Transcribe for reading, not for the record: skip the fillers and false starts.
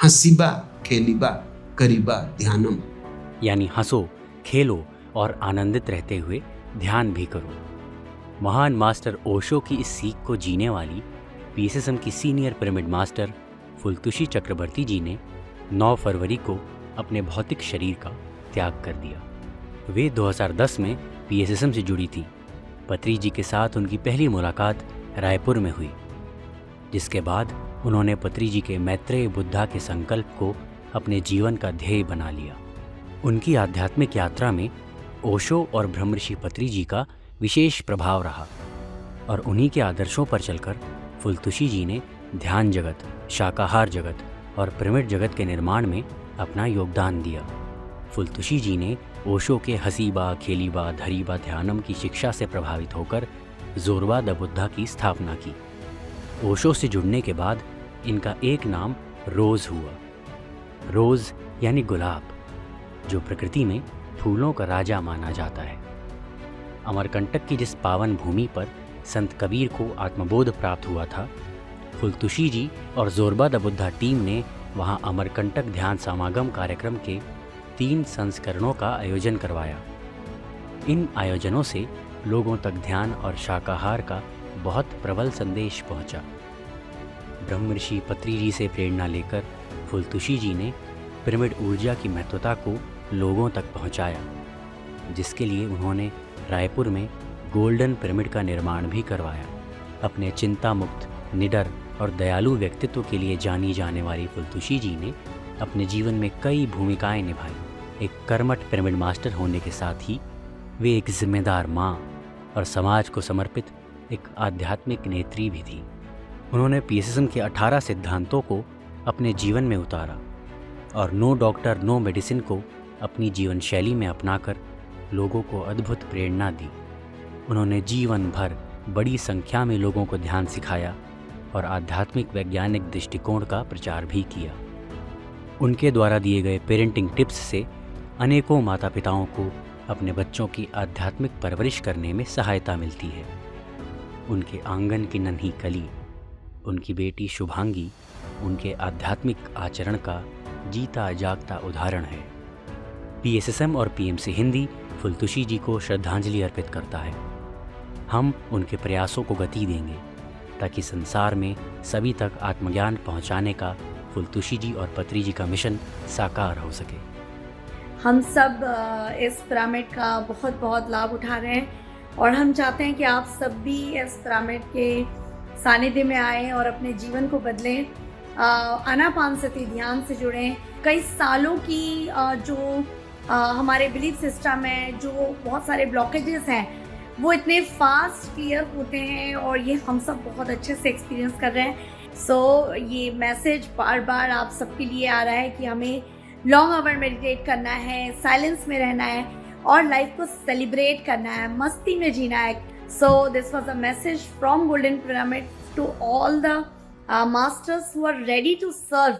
हसीबा खेलीबा करीबा ध्यानम, यानी हंसो, खेलो और आनंदित रहते हुए ध्यान भी करो। महान मास्टर ओशो की इस सीख को जीने वाली पीएसएसएम की सीनियर पिरामिड मास्टर फुलतुशी चक्रवर्ती जी ने 9 फरवरी को अपने भौतिक शरीर का त्याग कर दिया। वे 2010 में पीएसएसएम से जुड़ी थी। पत्री जी के साथ उनकी पहली मुलाकात रायपुर में हुई, जिसके बाद उन्होंने पत्री जी के मैत्रेय बुद्धा के संकल्प को अपने जीवन का ध्येय बना लिया। उनकी आध्यात्मिक यात्रा में ओशो और ब्रह्मर्षि पत्री जी का विशेष प्रभाव रहा और उन्हीं के आदर्शों पर चलकर फुलतुशी जी ने ध्यान जगत, शाकाहार जगत और पिरामिड जगत के निर्माण में अपना योगदान दिया। फुलतुशी जी ने ओशो के हसीबा खेलीबा धरीबा ध्यानम की शिक्षा से प्रभावित होकर जोरबा द बुद्धा की स्थापना की। ओशो से जुड़ने के बाद इनका एक नाम रोज़ हुआ। रोज़ यानी गुलाब, जो प्रकृति में फूलों का राजा माना जाता है। अमरकंटक की जिस पावन भूमि पर संत कबीर को आत्मबोध प्राप्त हुआ था, फुलतुशी जी और जोरबा द बुद्धा टीम ने वहां अमरकंटक ध्यान समागम कार्यक्रम के 3 संस्करणों का आयोजन करवाया। इन आयोजनों से लोगों तक ध्यान और शाकाहार का बहुत प्रबल संदेश पहुंचा। ब्रह्मर्षि पत्री जी से प्रेरणा लेकर फुलतुशी जी ने पिरामिड ऊर्जा की महत्वता को लोगों तक पहुंचाया, जिसके लिए उन्होंने रायपुर में गोल्डन पिरामिड का निर्माण भी करवाया। अपने चिंता मुक्त, निडर और दयालु व्यक्तित्व के लिए जानी जाने वाली फुलतुशी जी ने अपने जीवन में कई भूमिकाएं निभाई। एक कर्मठ पिरामिड मास्टर होने के साथ ही वे एक जिम्मेदार माँ और समाज को समर्पित एक आध्यात्मिक नेत्री भी थी। उन्होंने पीएसएसएम के 18 सिद्धांतों को अपने जीवन में उतारा और नो डॉक्टर नो मेडिसिन को अपनी जीवन शैली में अपनाकर लोगों को अद्भुत प्रेरणा दी। उन्होंने जीवन भर बड़ी संख्या में लोगों को ध्यान सिखाया और आध्यात्मिक वैज्ञानिक दृष्टिकोण का प्रचार भी किया। उनके द्वारा दिए गए पेरेंटिंग टिप्स से अनेकों माता पिताओं को अपने बच्चों की आध्यात्मिक परवरिश करने में सहायता मिलती है। उनके आंगन की नन्ही कली, उनकी बेटी शुभांगी, उनके आध्यात्मिक आचरण का जीता जागता उदाहरण है। पीएसएसएम और पीएमसी हिंदी फुलतुशी जी को श्रद्धांजलि अर्पित करता है। हम उनके प्रयासों को गति देंगे ताकि संसार में सभी तक आत्मज्ञान पहुंचाने का फुलतुशी जी और पत्री जी का मिशन साकार हो सके। हम सब इस पिरामिड का बहुत बहुत लाभ उठा रहे हैं और हम चाहते हैं कि आप सब भी इस पिरामिड के सानिध्य में आएँ और अपने जीवन को बदलें। आनापानसती ध्यान से जुड़ें। कई सालों की जो हमारे बिलीफ सिस्टम है, जो बहुत सारे ब्लॉकेजेस हैं, वो इतने फास्ट क्लियर होते हैं और ये हम सब बहुत अच्छे से एक्सपीरियंस कर रहे हैं। सो ये मैसेज बार बार आप सबके लिए आ रहा है कि हमें लॉन्ग आवर मेडिटेट करना है, साइलेंस में रहना है और लाइफ को सेलिब्रेट करना है, मस्ती में जीना है। So this was a message from Golden Pyramid to all the masters who are ready to serve.